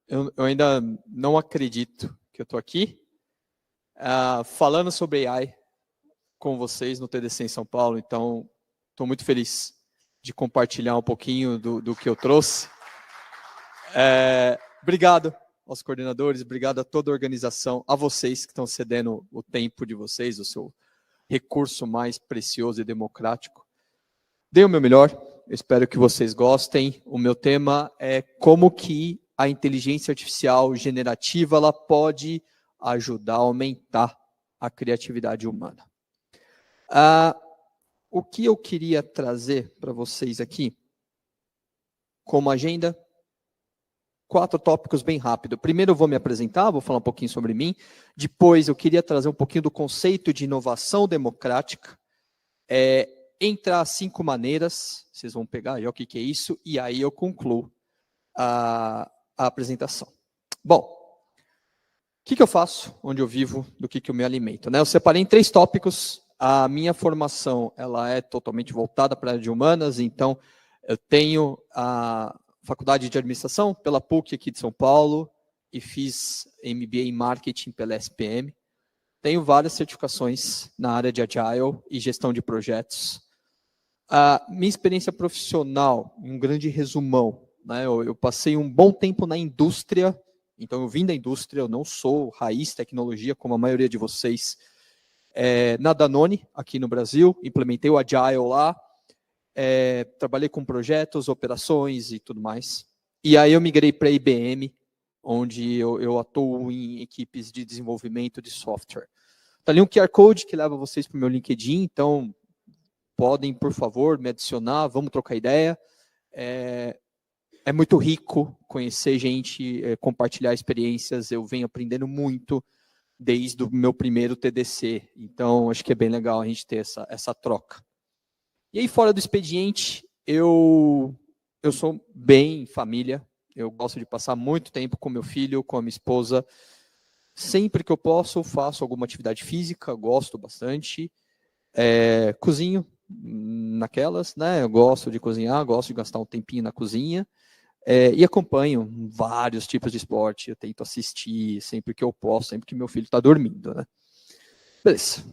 Eu ainda não acredito que eu estou aqui falando sobre AI com vocês no TDC em São Paulo, então estou muito feliz de compartilhar um pouquinho do que eu trouxe. Obrigado aos coordenadores, obrigado a toda a organização, a vocês que estão cedendo o tempo de vocês, o seu recurso mais precioso e democrático. Dei o meu melhor, eu espero que vocês gostem. O meu tema é como que a inteligência artificial generativa ela pode ajudar a aumentar a criatividade humana. O que eu queria trazer para vocês aqui, como agenda, 4 tópicos bem rápido. Primeiro eu vou me apresentar, vou falar um pouquinho sobre mim. Depois eu queria trazer um pouquinho do conceito de inovação democrática. Entrar 5 maneiras, vocês vão pegar já o que é isso, e aí eu concluo a apresentação. Bom, o que eu faço, onde eu vivo, do que eu me alimento, né? Eu separei em 3 tópicos. A minha formação ela é totalmente voltada para a área de humanas, então eu tenho a faculdade de administração pela PUC aqui de São Paulo e fiz MBA em marketing pela SPM. Tenho várias certificações na área de Agile e gestão de projetos. A minha experiência profissional, um grande resumão, né? Eu passei um bom tempo na indústria, então eu vim da indústria, eu não sou raiz tecnologia, como a maioria de vocês. Na Danone, aqui no Brasil, implementei o Agile lá, trabalhei com projetos, operações e tudo mais. E aí eu migrei para a IBM, onde eu atuo em equipes de desenvolvimento de software. Está ali um QR Code que leva vocês para o meu LinkedIn, então podem, por favor, me adicionar, vamos trocar ideia. É muito rico conhecer gente, compartilhar experiências, eu venho aprendendo muito desde o meu primeiro TDC, então acho que é bem legal a gente ter essa troca. E aí, fora do expediente, eu sou bem família, eu gosto de passar muito tempo com meu filho, com a minha esposa. Sempre que eu posso, faço alguma atividade física, gosto bastante. Cozinho naquelas, né? Eu gosto de cozinhar, gosto de gastar um tempinho na cozinha. E acompanho vários tipos de esporte, eu tento assistir sempre que eu posso, sempre que meu filho está dormindo, né? Beleza.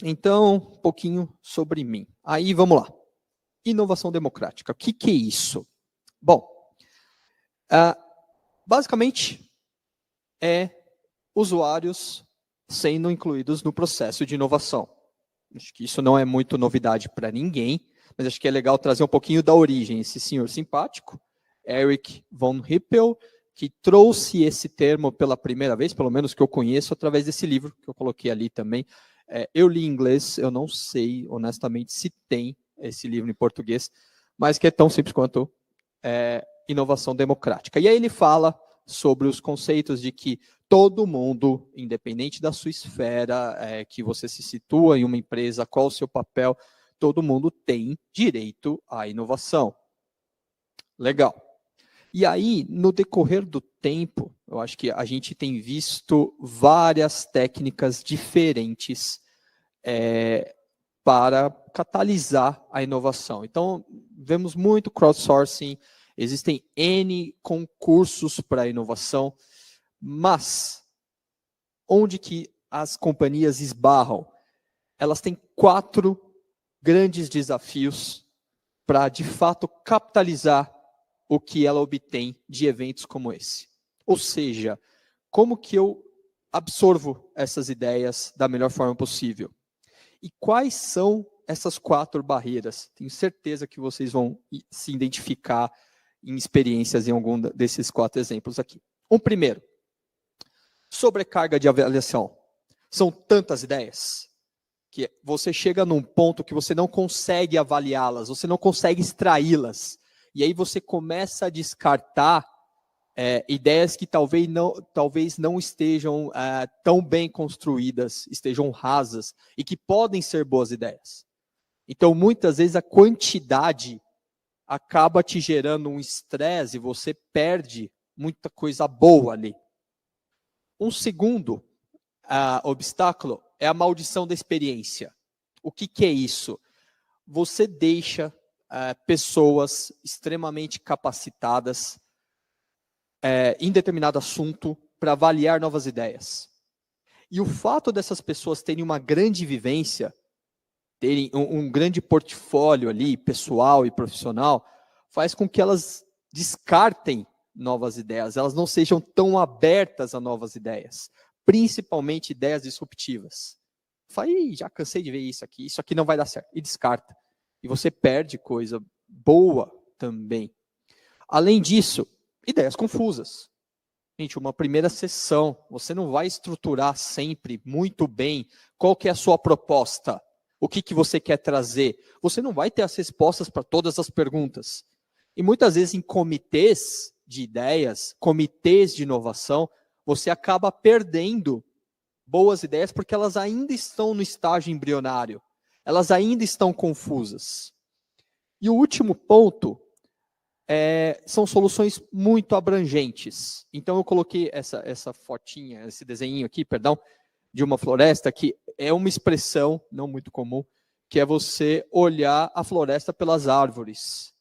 Então, um pouquinho sobre mim. Aí, vamos lá. Inovação democrática. O que é isso? Bom, basicamente, usuários sendo incluídos no processo de inovação. Acho que isso não é muito novidade para ninguém, mas acho que é legal trazer um pouquinho da origem. Esse senhor simpático, Eric von Hippel, que trouxe esse termo pela primeira vez, pelo menos que eu conheço, através desse livro que eu coloquei ali também. Eu li em inglês, eu não sei, honestamente, se tem esse livro em português, mas que é tão simples quanto inovação democrática. E aí ele fala sobre os conceitos de que todo mundo, independente da sua esfera, que você se situa em uma empresa, qual o seu papel, todo mundo tem direito à inovação. Legal. E aí, no decorrer do tempo, eu acho que a gente tem visto várias técnicas diferentes para catalisar a inovação. Então, vemos muito crowdsourcing, existem N concursos para inovação, mas onde que as companhias esbarram? Elas têm 4 grandes desafios para, de fato, capitalizar o que ela obtém de eventos como esse. Ou seja, como que eu absorvo essas ideias da melhor forma possível? E quais são essas 4 barreiras? Tenho certeza que vocês vão se identificar em experiências em algum desses 4 exemplos aqui. Primeiro, sobrecarga de avaliação. São tantas ideias que você chega num ponto que você não consegue avaliá-las, você não consegue extraí-las. E aí você começa a descartar ideias que talvez não estejam tão bem construídas, estejam rasas, e que podem ser boas ideias. Então, muitas vezes, a quantidade acaba te gerando um estresse e você perde muita coisa boa ali. Um segundo obstáculo é a maldição da experiência. O que é isso? Você deixa pessoas extremamente capacitadas em determinado assunto para avaliar novas ideias. E o fato dessas pessoas terem uma grande vivência, terem um grande portfólio ali, pessoal e profissional, faz com que elas descartem novas ideias, elas não sejam tão abertas a novas ideias, principalmente ideias disruptivas. Falei, já cansei de ver isso aqui não vai dar certo, e descarta. E você perde coisa boa também. Além disso, ideias confusas. Gente, uma primeira sessão, você não vai estruturar sempre muito bem qual que é a sua proposta, o que você quer trazer. Você não vai ter as respostas para todas as perguntas. E muitas vezes em comitês de ideias, comitês de inovação, você acaba perdendo boas ideias porque elas ainda estão no estágio embrionário. Elas ainda estão confusas. E o último ponto são soluções muito abrangentes. Então, eu coloquei essa fotinha, esse desenho aqui, perdão, de uma floresta, que é uma expressão não muito comum, que é você olhar a floresta pelas árvores.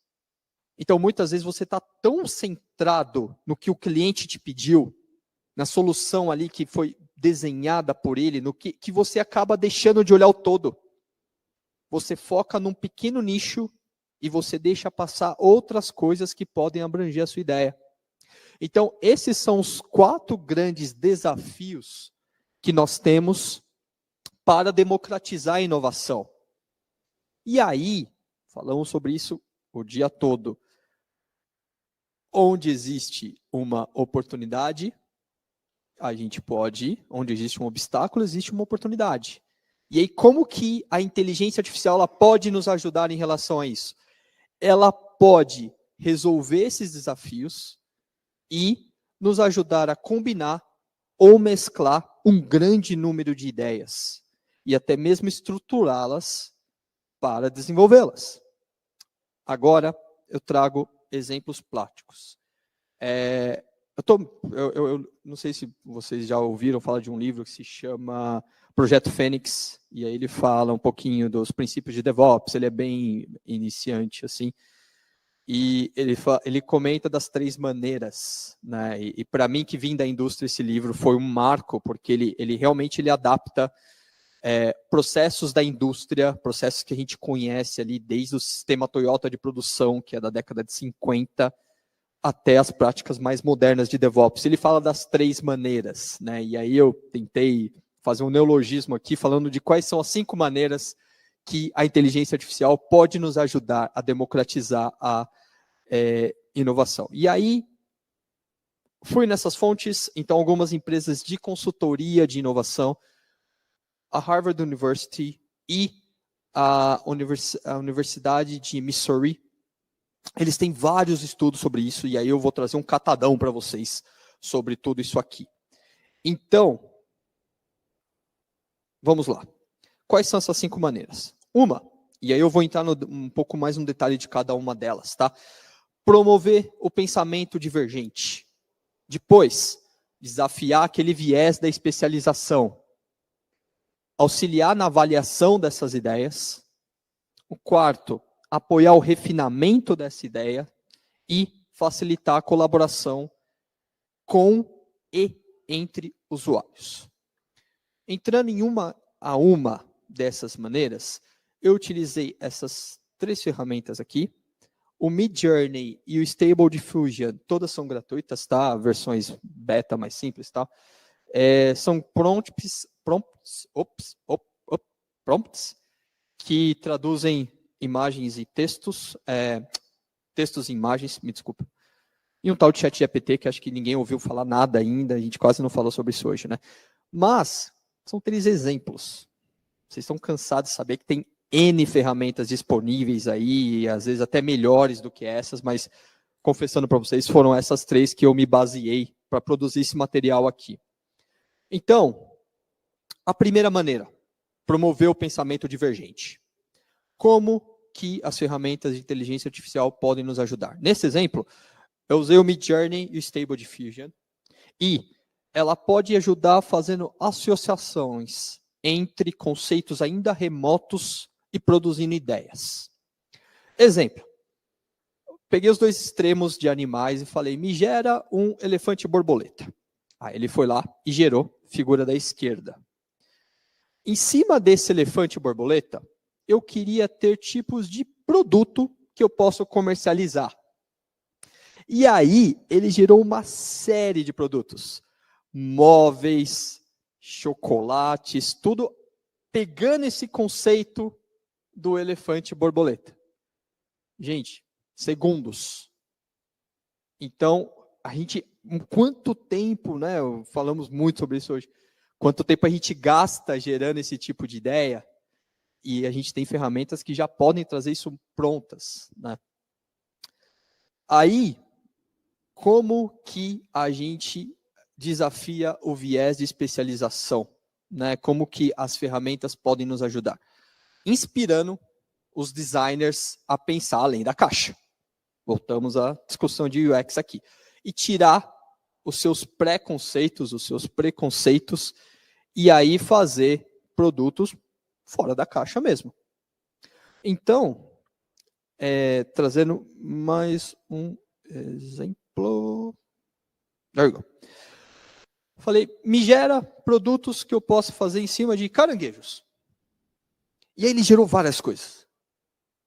Então, muitas vezes você está tão centrado no que o cliente te pediu, na solução ali que foi desenhada por ele, no que você acaba deixando de olhar o todo. Você foca num pequeno nicho e você deixa passar outras coisas que podem abranger a sua ideia. Então, esses são os 4 grandes desafios que nós temos para democratizar a inovação. E aí, falamos sobre isso o dia todo. Onde existe uma oportunidade, a gente pode, onde existe um obstáculo, existe uma oportunidade. E aí, como que a inteligência artificial ela pode nos ajudar em relação a isso? Ela pode resolver esses desafios e nos ajudar a combinar ou mesclar um grande número de ideias e até mesmo estruturá-las para desenvolvê-las. Agora, eu trago exemplos práticos. Eu não sei se vocês já ouviram falar de um livro que se chama Projeto Fênix, e aí ele fala um pouquinho dos princípios de DevOps, ele é bem iniciante, assim, e ele comenta das 3 maneiras, né? E para mim, que vim da indústria, esse livro foi um marco, porque ele realmente adapta processos da indústria, processos que a gente conhece ali desde o sistema Toyota de produção, que é da década de 50, até as práticas mais modernas de DevOps. Ele fala das 3 maneiras, né? E aí eu tentei fazer um neologismo aqui, falando de quais são as 5 maneiras que a inteligência artificial pode nos ajudar a democratizar a inovação. E aí, fui nessas fontes, então algumas empresas de consultoria de inovação, a Harvard University e a Universidade de Missouri, eles têm vários estudos sobre isso, e aí eu vou trazer um catadão para vocês sobre tudo isso aqui. Então, vamos lá. Quais são essas 5 maneiras? Uma, e aí eu vou entrar um pouco mais no detalhe de cada uma delas, tá? Promover o pensamento divergente. Depois, desafiar aquele viés da especialização. Auxiliar na avaliação dessas ideias. O 4, apoiar o refinamento dessa ideia e facilitar a colaboração com e entre usuários. Entrando em uma dessas maneiras, eu utilizei essas 3 ferramentas aqui. O Midjourney e o Stable Diffusion, todas são gratuitas, tá? Versões beta mais simples, tá? São prompts que traduzem imagens e textos, textos e imagens, me desculpa. E um tal de ChatGPT, que acho que ninguém ouviu falar nada ainda, a gente quase não falou sobre isso hoje, né? Mas, são 3 exemplos. Vocês estão cansados de saber que tem N ferramentas disponíveis aí, às vezes até melhores do que essas, mas, confessando para vocês, foram essas 3 que eu me baseei para produzir esse material aqui. Então, a primeira maneira, promover o pensamento divergente. Como que as ferramentas de inteligência artificial podem nos ajudar? Nesse exemplo, eu usei o Midjourney e o Stable Diffusion, e ela pode ajudar fazendo associações entre conceitos ainda remotos e produzindo ideias. Exemplo. Peguei os dois extremos de animais e falei, me gera um elefante borboleta. Aí ele foi lá e gerou figura da esquerda. Em cima desse elefante borboleta, eu queria ter tipos de produto que eu posso comercializar. E aí, ele gerou uma série de produtos. Móveis, chocolates, tudo pegando esse conceito do elefante borboleta. Gente, segundos. Então, a gente, quanto tempo, né? Falamos muito sobre isso hoje. Quanto tempo a gente gasta gerando esse tipo de ideia? E a gente tem ferramentas que já podem trazer isso prontas, né? Aí, como que a gente desafia o viés de especialização, né? Como que as ferramentas podem nos ajudar? Inspirando os designers a pensar além da caixa. Voltamos à discussão de UX aqui. E tirar os seus preconceitos, e aí fazer produtos fora da caixa mesmo. Então, trazendo mais um exemplo. There we go. Falei, me gera produtos que eu posso fazer em cima de caranguejos. E aí ele gerou várias coisas.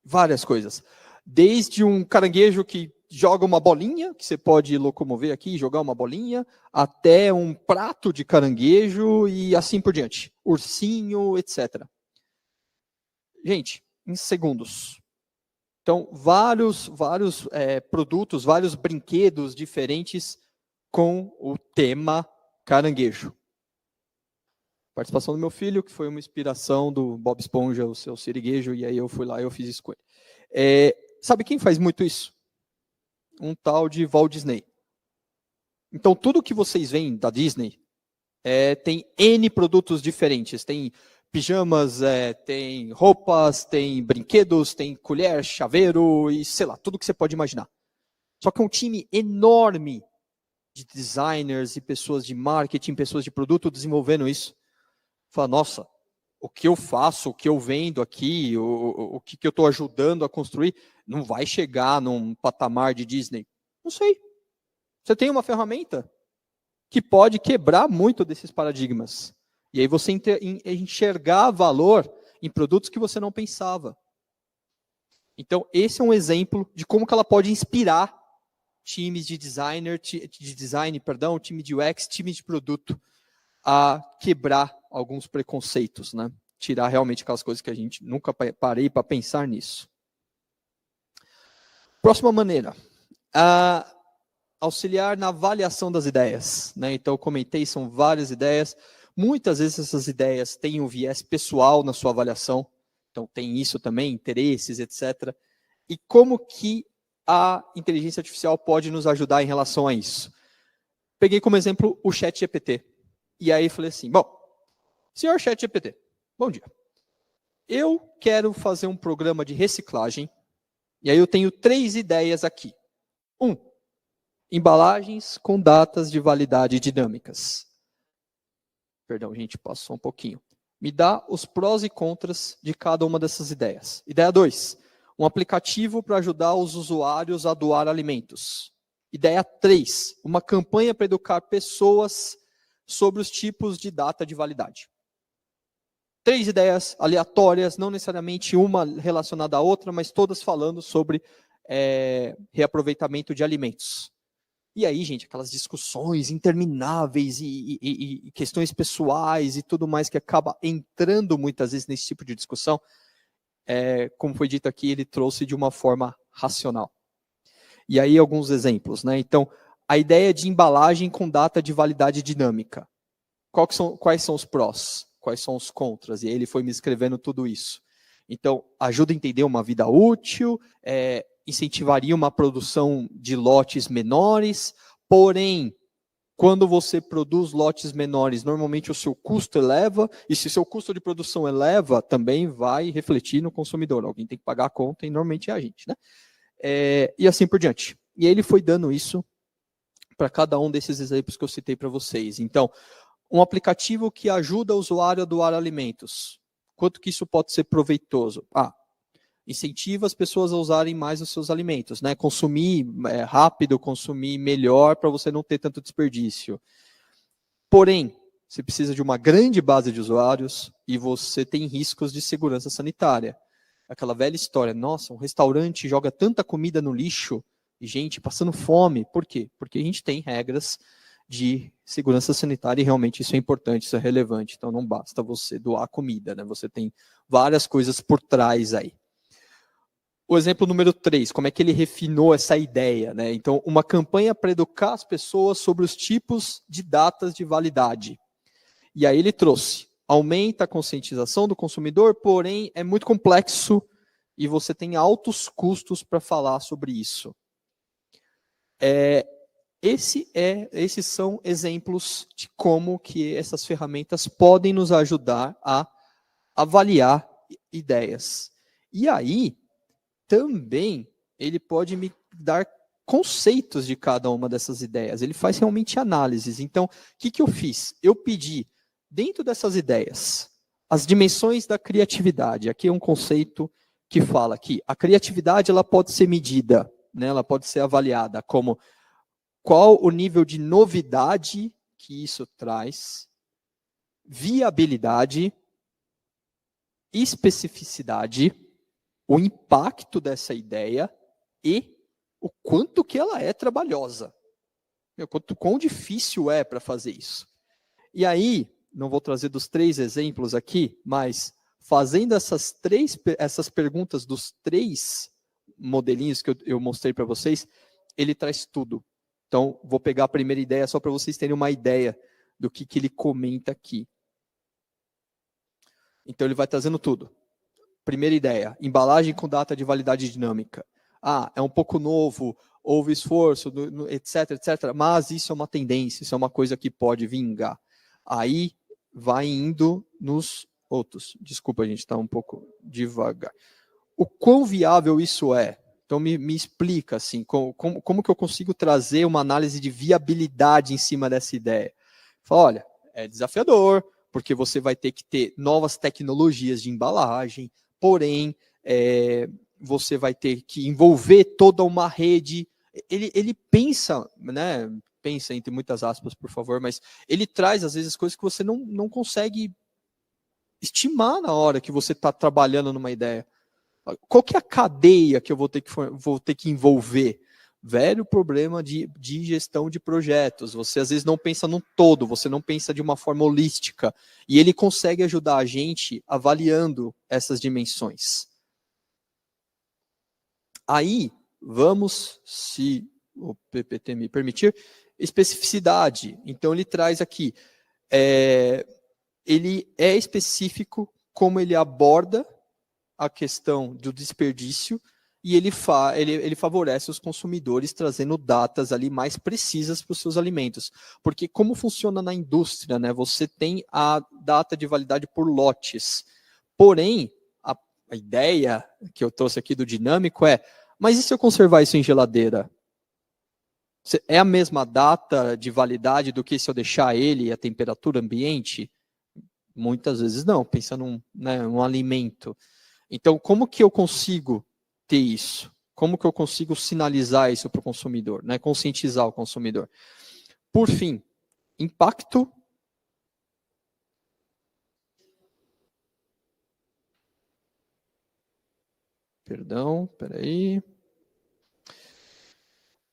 Várias coisas. Desde um caranguejo que joga uma bolinha, que você pode locomover aqui e jogar uma bolinha, até um prato de caranguejo e assim por diante. Ursinho, etc. Gente, em segundos. Então, vários produtos, vários brinquedos diferentes com o tema caranguejo. Participação do meu filho, que foi uma inspiração do Bob Esponja, o seu siriguejo, e aí eu fui lá e eu fiz isso com ele. Sabe quem faz muito isso? Um tal de Walt Disney. Então, tudo que vocês veem da Disney tem N produtos diferentes. Tem pijamas, tem roupas, tem brinquedos, tem colher, chaveiro e sei lá, tudo que você pode imaginar. Só que é um time enorme de designers e pessoas de marketing, pessoas de produto desenvolvendo isso. Fala, nossa, o que eu faço, o que eu vendo aqui, o que eu estou ajudando a construir, não vai chegar num patamar de Disney. Não sei. Você tem uma ferramenta que pode quebrar muito desses paradigmas. E aí você enxergar valor em produtos que você não pensava. Então, esse é um exemplo de como que ela pode inspirar times de time de UX, times de produto, a quebrar alguns preconceitos, né? Tirar realmente aquelas coisas que a gente nunca parei para pensar nisso. Próxima maneira. Auxiliar na avaliação das ideias, né? Então, eu comentei, são várias ideias. Muitas vezes essas ideias têm um viés pessoal na sua avaliação. Então, tem isso também, interesses, etc. E como que a inteligência artificial pode nos ajudar em relação a isso? Peguei como exemplo o ChatGPT. E aí falei assim, bom, senhor ChatGPT, bom dia. Eu quero fazer um programa de reciclagem. E aí eu tenho 3 ideias aqui. 1. Embalagens com datas de validade dinâmicas. Perdão, gente, passou um pouquinho. Me dá os prós e contras de cada uma dessas ideias. Ideia 2. Um aplicativo para ajudar os usuários a doar alimentos. Ideia 3. Uma campanha para educar pessoas sobre os tipos de data de validade. 3 ideias aleatórias, não necessariamente uma relacionada à outra, mas todas falando sobre reaproveitamento de alimentos. E aí, gente, aquelas discussões intermináveis e questões pessoais e tudo mais que acaba entrando muitas vezes nesse tipo de discussão, como foi dito aqui, ele trouxe de uma forma racional. E aí alguns exemplos, né? Então, a ideia de embalagem com data de validade dinâmica. Quais são os prós? Quais são os contras? E aí ele foi me escrevendo tudo isso. Então, ajuda a entender uma vida útil, incentivaria uma produção de lotes menores, porém, quando você produz lotes menores, normalmente o seu custo eleva, e se o seu custo de produção eleva, também vai refletir no consumidor. Alguém tem que pagar a conta, e normalmente é a gente, né? E assim por diante. E ele foi dando isso para cada um desses exemplos que eu citei para vocês. Então, um aplicativo que ajuda o usuário a doar alimentos. Quanto que isso pode ser proveitoso? incentiva as pessoas a usarem mais os seus alimentos, né? Consumir rápido, consumir melhor para você não ter tanto desperdício. Porém, você precisa de uma grande base de usuários e você tem riscos de segurança sanitária. Aquela velha história, nossa, um restaurante joga tanta comida no lixo e gente passando fome. Por quê? Porque a gente tem regras de segurança sanitária e realmente isso é importante, isso é relevante. Então não basta você doar comida, né? Você tem várias coisas por trás aí. O exemplo número 3, como é que ele refinou essa ideia, né? Então, uma campanha para educar as pessoas sobre os tipos de datas de validade. E aí ele trouxe, aumenta a conscientização do consumidor, porém é muito complexo e você tem altos custos para falar sobre isso. Esses são exemplos de como que essas ferramentas podem nos ajudar a avaliar ideias. E aí, também, ele pode me dar conceitos de cada uma dessas ideias. Ele faz realmente análises. Então, o que eu fiz? Eu pedi, dentro dessas ideias, as dimensões da criatividade. Aqui é um conceito que fala que a criatividade ela pode ser medida, né? Ela pode ser avaliada como qual o nível de novidade que isso traz, viabilidade, especificidade, o impacto dessa ideia e o quanto que ela é trabalhosa. Quão difícil é para fazer isso. E aí, não vou trazer dos 3 exemplos aqui, mas fazendo essas perguntas dos 3 modelinhos que eu mostrei para vocês, ele traz tudo. Então, vou pegar a primeira ideia só para vocês terem uma ideia do que ele comenta aqui. Então, ele vai trazendo tudo. Primeira ideia, embalagem com data de validade dinâmica. É um pouco novo, houve esforço, etc, etc. Mas isso é uma tendência, isso é uma coisa que pode vingar. Aí vai indo nos outros. Desculpa, a gente está um pouco devagar. O quão viável isso é? Então me explica assim, como que eu consigo trazer uma análise de viabilidade em cima dessa ideia? Fala, olha, é desafiador, porque você vai ter que ter novas tecnologias de embalagem, porém, você vai ter que envolver toda uma rede. Ele pensa, né? Pensa entre muitas aspas, por favor, mas ele traz, às vezes, coisas que você não consegue estimar na hora que você está trabalhando numa ideia. Qual que é a cadeia que eu vou ter que envolver? Velho problema de gestão de projetos. Você, às vezes, não pensa no todo, você não pensa de uma forma holística. E ele consegue ajudar a gente avaliando essas dimensões. Aí, vamos, se o PPT me permitir, especificidade. Então, ele traz aqui, ele é específico como ele aborda a questão do desperdício e ele favorece os consumidores trazendo datas ali mais precisas para os seus alimentos. Porque como funciona na indústria, né? Você tem a data de validade por lotes. Porém, a ideia que eu trouxe aqui do dinâmico mas e se eu conservar isso em geladeira? É a mesma data de validade do que se eu deixar ele a temperatura ambiente? Muitas vezes não, pensando num alimento. Então, como que eu consigo ter isso? Como que eu consigo sinalizar isso para o consumidor, né? Conscientizar o consumidor? Por fim, impacto. Perdão, peraí.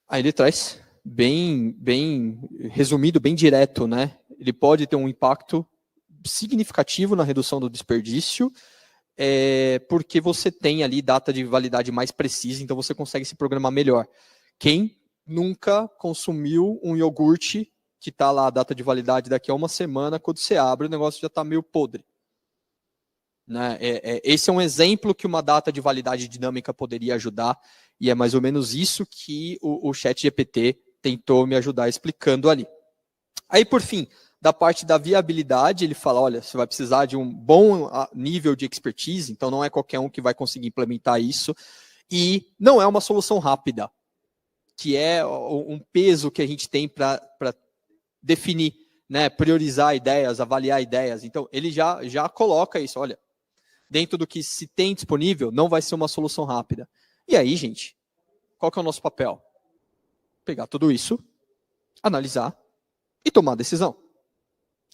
Aí ele traz bem resumido, bem direto, né? Ele pode ter um impacto significativo na redução do desperdício, porque você tem ali data de validade mais precisa, então você consegue se programar melhor. Quem nunca consumiu um iogurte que está lá a data de validade daqui a uma semana, quando você abre o negócio já está meio podre? Né? Esse é um exemplo que uma data de validade dinâmica poderia ajudar, e é mais ou menos isso que o ChatGPT tentou me ajudar explicando ali. Aí, por fim, da parte da viabilidade, ele fala, olha, você vai precisar de um bom nível de expertise, então não é qualquer um que vai conseguir implementar isso, e não é uma solução rápida, que é um peso que a gente tem para definir, né, priorizar ideias, avaliar ideias. Então, ele já coloca isso, olha, dentro do que se tem disponível, não vai ser uma solução rápida. E aí, gente, qual que é o nosso papel? Pegar tudo isso, analisar e tomar decisão.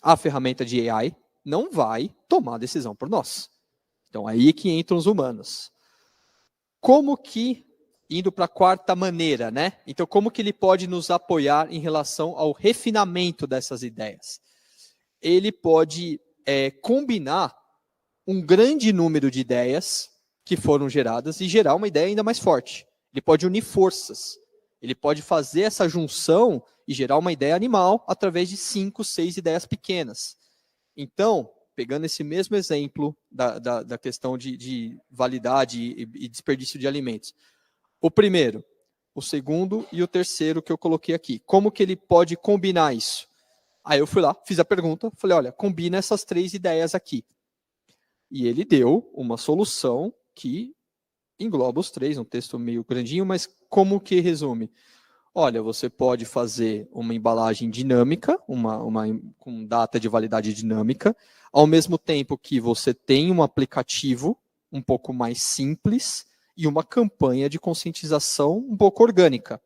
A ferramenta de AI não vai tomar decisão por nós. Então, aí é que entram os humanos. Como que, indo para a quarta maneira, né? Então, como que ele pode nos apoiar em relação ao refinamento dessas ideias? Ele pode combinar um grande número de ideias que foram geradas e gerar uma ideia ainda mais forte. Ele pode unir forças. Ele pode fazer essa junção e gerar uma ideia animal através de 5, 6 ideias pequenas. Então, pegando esse mesmo exemplo da questão de validade e desperdício de alimentos. O primeiro, o segundo e o terceiro que eu coloquei aqui. Como que ele pode combinar isso? Aí eu fui lá, fiz a pergunta, falei, olha, combina essas 3 ideias aqui. E ele deu uma solução que engloba os 3, um texto meio grandinho, mas como que resume? Olha, você pode fazer uma embalagem dinâmica, com data de validade dinâmica, ao mesmo tempo que você tem um aplicativo um pouco mais simples e uma campanha de conscientização um pouco orgânica.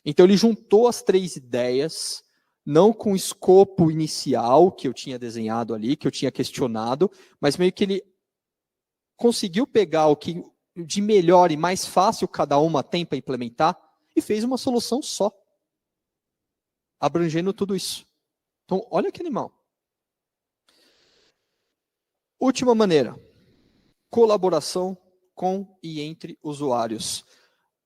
Então ele juntou as 3 ideias, não com o escopo inicial que eu tinha desenhado ali, que eu tinha questionado, mas meio que ele conseguiu pegar o que de melhor e mais fácil cada uma tem para implementar e fez uma solução só, abrangendo tudo isso. Então, olha que animal. Última maneira, colaboração com e entre usuários.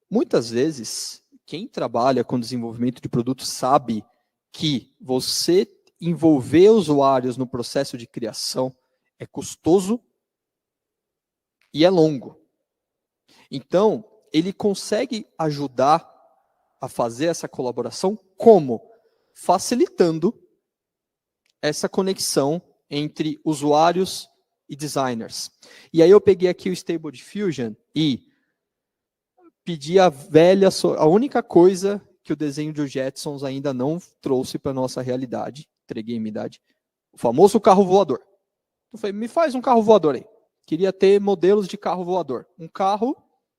Muitas vezes, quem trabalha com desenvolvimento de produtos sabe que você envolver usuários no processo de criação é custoso e é longo. Então, ele consegue ajudar a fazer essa colaboração como? Facilitando essa conexão entre usuários e designers. E aí eu peguei aqui o Stable Diffusion e pedi a única coisa que o desenho de Jetsons ainda não trouxe para a nossa realidade, entreguei minha idade, o famoso carro voador. Eu falei, me faz um carro voador aí. Queria ter modelos de carro voador. Um carro,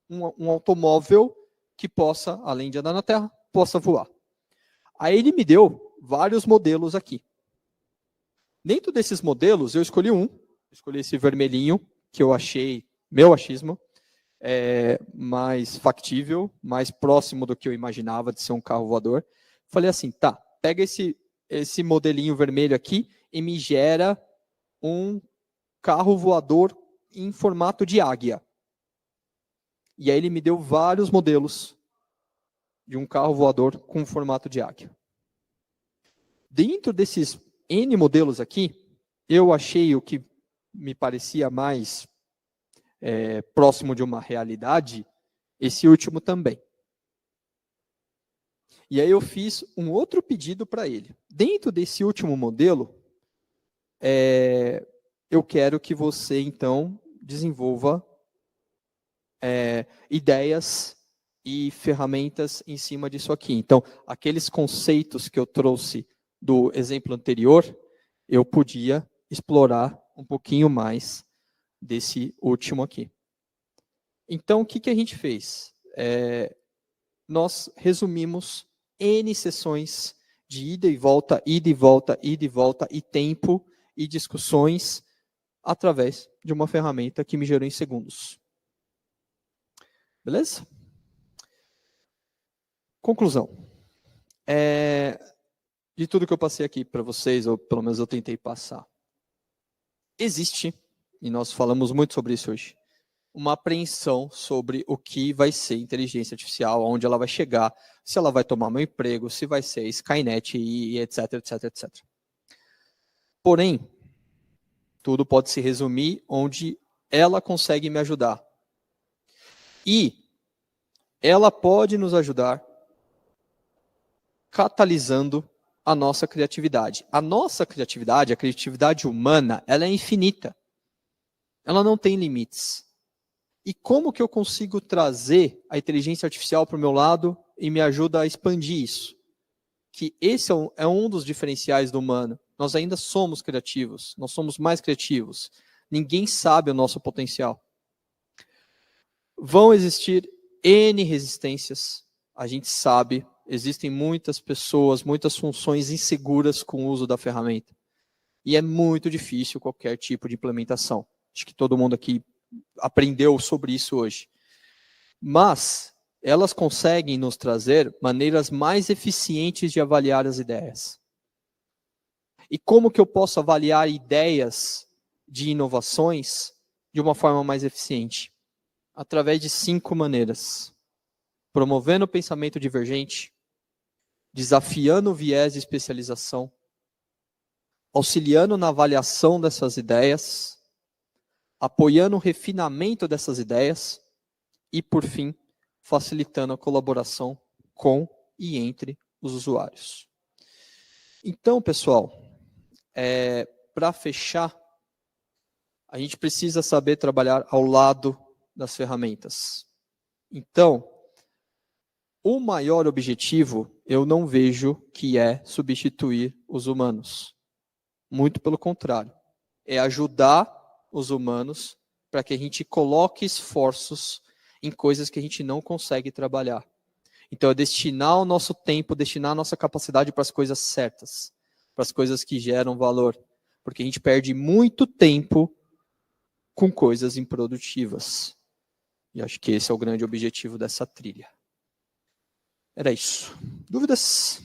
um automóvel que possa, além de andar na Terra, possa voar. Aí ele me deu vários modelos aqui. Dentro desses modelos, eu escolhi escolhi esse vermelhinho, que eu achei, meu achismo, mais factível, mais próximo do que eu imaginava de ser um carro voador. Falei assim, tá, pega esse modelinho vermelho aqui e me gera um carro voador em formato de águia. E aí ele me deu vários modelos de um carro voador com formato de águia. Dentro desses N modelos aqui, eu achei o que me parecia mais próximo de uma realidade, esse último também. E aí eu fiz um outro pedido para ele. Dentro desse último modelo, eu quero que você, então, desenvolva ideias e ferramentas em cima disso aqui. Então, aqueles conceitos que eu trouxe do exemplo anterior, eu podia explorar um pouquinho mais desse último aqui. Então, o que a gente fez? Nós resumimos N sessões de ida e volta, ida e volta, ida e volta, e tempo, e discussões, através de uma ferramenta que me gerou em segundos. Beleza? Conclusão. De tudo que eu passei aqui para vocês, ou pelo menos eu tentei passar, existe, e nós falamos muito sobre isso hoje, uma apreensão sobre o que vai ser inteligência artificial, aonde ela vai chegar, se ela vai tomar meu emprego, se vai ser Skynet e etc, etc, etc. Porém, tudo pode se resumir onde ela consegue me ajudar. E ela pode nos ajudar catalisando a nossa criatividade. A nossa criatividade, a criatividade humana, ela é infinita. Ela não tem limites. E como que eu consigo trazer a inteligência artificial para o meu lado e me ajuda a expandir isso? Que esse é um dos diferenciais do humano. Nós ainda somos criativos, nós somos mais criativos. Ninguém sabe o nosso potencial. Vão existir N resistências, a gente sabe, existem muitas pessoas, muitas funções inseguras com o uso da ferramenta. E é muito difícil qualquer tipo de implementação. Acho que todo mundo aqui aprendeu sobre isso hoje. Mas elas conseguem nos trazer maneiras mais eficientes de avaliar as ideias. E como que eu posso avaliar ideias de inovações de uma forma mais eficiente? Através de 5 maneiras. Promovendo o pensamento divergente, desafiando o viés de especialização, auxiliando na avaliação dessas ideias, apoiando o refinamento dessas ideias e, por fim, facilitando a colaboração com e entre os usuários. Então, pessoal, para fechar, a gente precisa saber trabalhar ao lado das ferramentas. Então, o maior objetivo, eu não vejo que é substituir os humanos. Muito pelo contrário. É ajudar os humanos para que a gente coloque esforços em coisas que a gente não consegue trabalhar. Então, é destinar o nosso tempo, destinar a nossa capacidade para as coisas certas, para as coisas que geram valor. Porque a gente perde muito tempo com coisas improdutivas. E acho que esse é o grande objetivo dessa trilha. Era isso. Dúvidas?